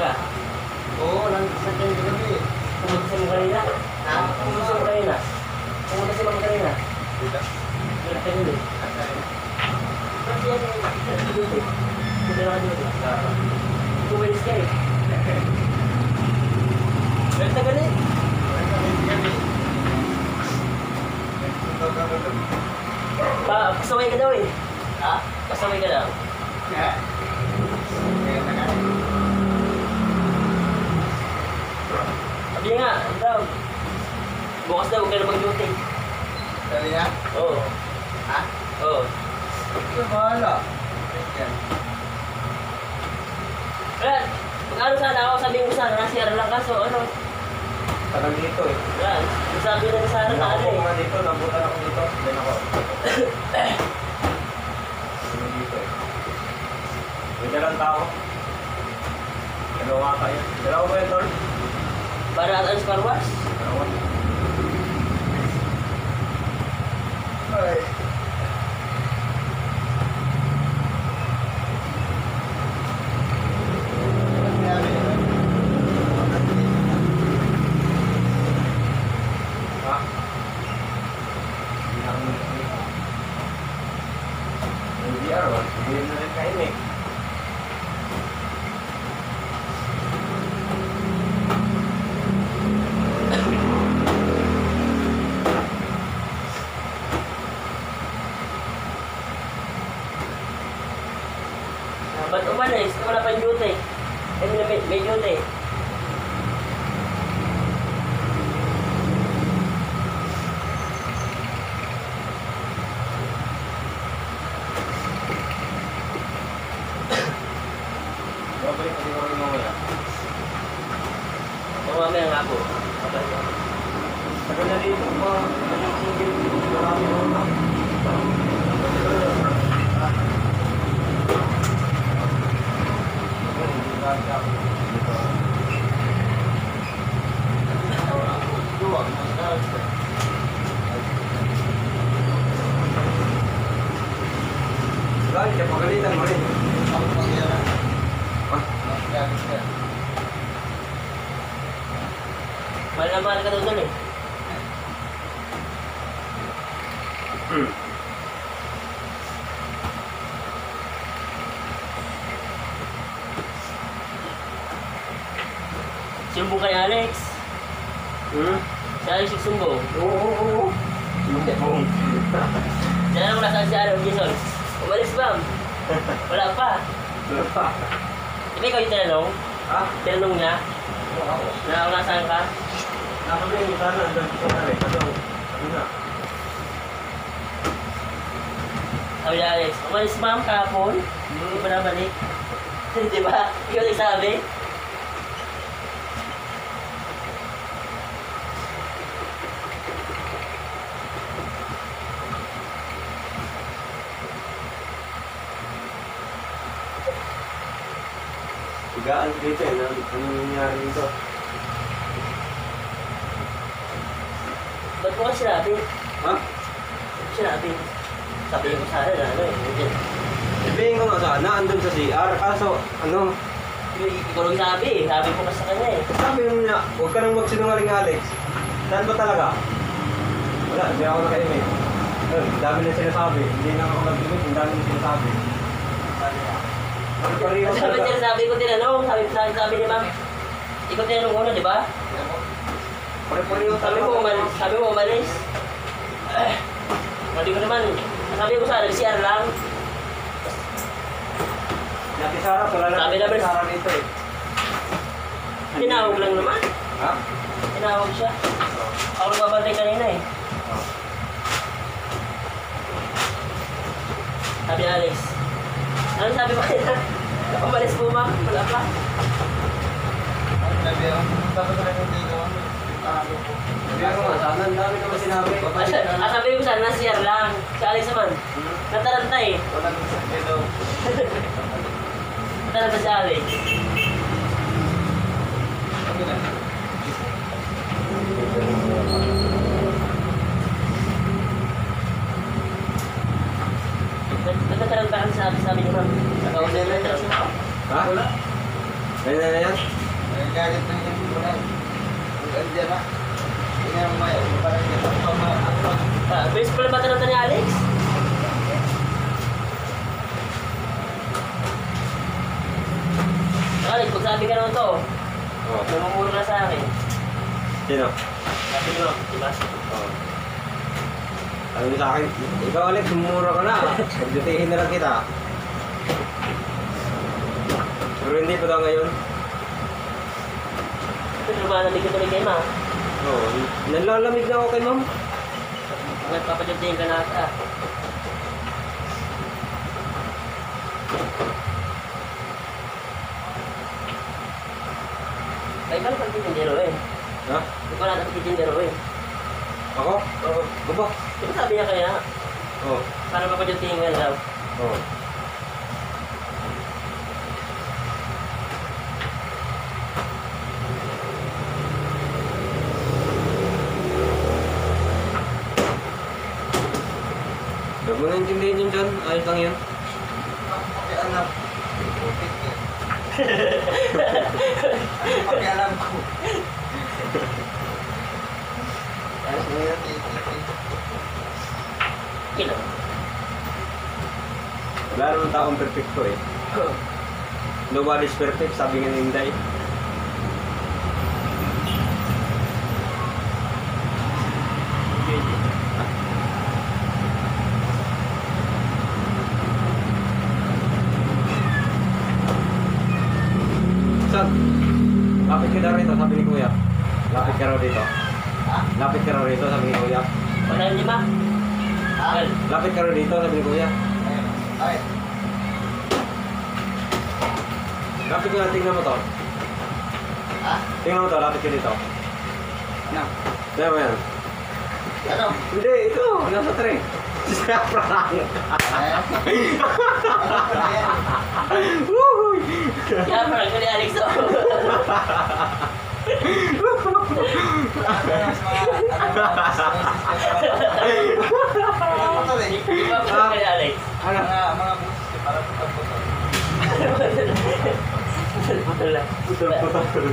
ka? Oo, sa akin gabi. Pumunta si mo kanina? Ha? Pumunta si mo kanina? Pumunta si mo kanina? Dito? Wala ka nila. Kasi yan yung duty. Hindi na ka duty. Kumilis ka eh. Wala ka galit. Pasaway ka daw eh. Ha? Pasaway ka daw. Ha? Sabi nga, ano daw. Bukas daw, huwag ka na mag-duty. Sabi niya? Oo. Ha? Oo. Ito, bahala. Yan. Brad, mag-ano sana ako, sabihin ko sana, nasa lang kaso, ano? Tagal dito eh. Brad, sabi na ni Sarah na ano Ako eh. nga dito, nabutan ako dito. Then ako. Dito eh. May dalang tao. Dalawa kayo. Dalawa ba yun, Tol? Para at alis parwas. Dalawa. Ay. Ha? NDR ba? Hindi na rin kain eh. Ba't umalis? Wala pa yung duty. May duty. Babalik kasi ko rin mamaya. Mamaya nga po. Babalik ako. Tagal na dito pa. Marami mo. Lagi ka pagalitan mo rin. Ako pagalitan. Ha? Mahal na mahal ka daw doon eh. Sumbong kay Alex. Si Alex yung sumbong. Oo. Diyan na muna saan si Aaron Jason. Umalis ba? Wala pa. Hindi ikaw yung tinanong? Ha? Tinanong niya? Oo. Na nasaan ka? Nakabi yung sana. Doon ko na rin. Sabi na. Sabi ni Alex, umalis ma'am kahapon. Hindi pa nabalik. Di ba? Ikaw nagsabi? Higaan dito eh. Ano nangyari dito? Ba't mo ka sinabi? Ha? Sinabi. Sabihin ko sana na ano eh. Sabihin ko nga sana, andun sa CR. Kaso, ano? Ikaw nang sabi eh. Sabi ko kasi sa kanya eh. Sabi mo niya, huwag ka nang magsinungaling, Alex. Saan ba talaga? Wala, hindi ako naka-email. Ang dami na sinasabi. Hindi na ako nag-email, ang dami na sinasabi. Pagpariho Kasi naman talaga. sabi ko tinanong. Sabi ni ma'am. Ikaw tinanong una, di ba? Pare-pariho Sabi talaga. mo umalis. Sabi mo umalis. Sabi ko naman. Sabi ko sana, CR lang. Nati Sarah, wala lang. Sabi naman- Sarah dito eh. Tinawag lang naman. Ha? Tinawag siya. Ako nagbabantay kanina eh. Sabi ni Alex. Ano sabi mo kanina? Umalis po ma'am. Wala pa. Sabi ko nga, sana ang dami naman sinabi. Sabi ko sana, CR lang. Si Alex naman. Nataranta eh. Wala naman sa kilo. Nataranta si Alex. Nataranta ka sabi ni ma'am. Nakausap na. Ha? Wala. Ganyan na yan? Galit na yung muna. Ang ganda na. Hindi na may parang ganda. Base pala ba tanong ni Alex? Alex, pag sabi ka naman to, Oh. namumuro ka sa akin. Sino? Sabi mo, di ba? Oh. Sabi mo sa akin, ikaw Alex, mumura ka na. Pagdutihin na lang kita. Pero hindi pa daw ngayon. Pero malamig ka tuloy kay Ma. Oo. Nalalamig na ako kay ma'am. Magpapadyuntiin ka na ata. Ay, paano pag titindero eh? Ha? Di pa natin titindero eh. Ako? Oo. Guba? Di ba sabi niya kaya, Oo. paano papadyuntiin ka daw? Oo. Huwag mo na intindihin yun dyan. Ayos lang yun. Pakialam. Pakialam ko. Ayos mo yan, Kino? Wala naman taong perfecto eh. Nobody's perfect, sabi nga ni Inday. Saan? Lapit ka daw rito, sabi ni Kuya. Lapit ka raw dito. Ha? Lapit ka raw rito, sabi ni Kuya. Wala yung lima? Ha? Well, Lapit ka raw dito, sabi ni Kuya. Ay. Lapit ka na, tingnan mo to. Ha? Tingnan mo to, lapit ka dito. Ano? Tingnan mo yan. Ano? Hindi, ito, nasa tray. Prank. Woohoo! kaya parang ka ni Alex oh. Di ba parang ka ni Alex? Ano? Mga busis para putol-putol. Putol lang. Putol-putol.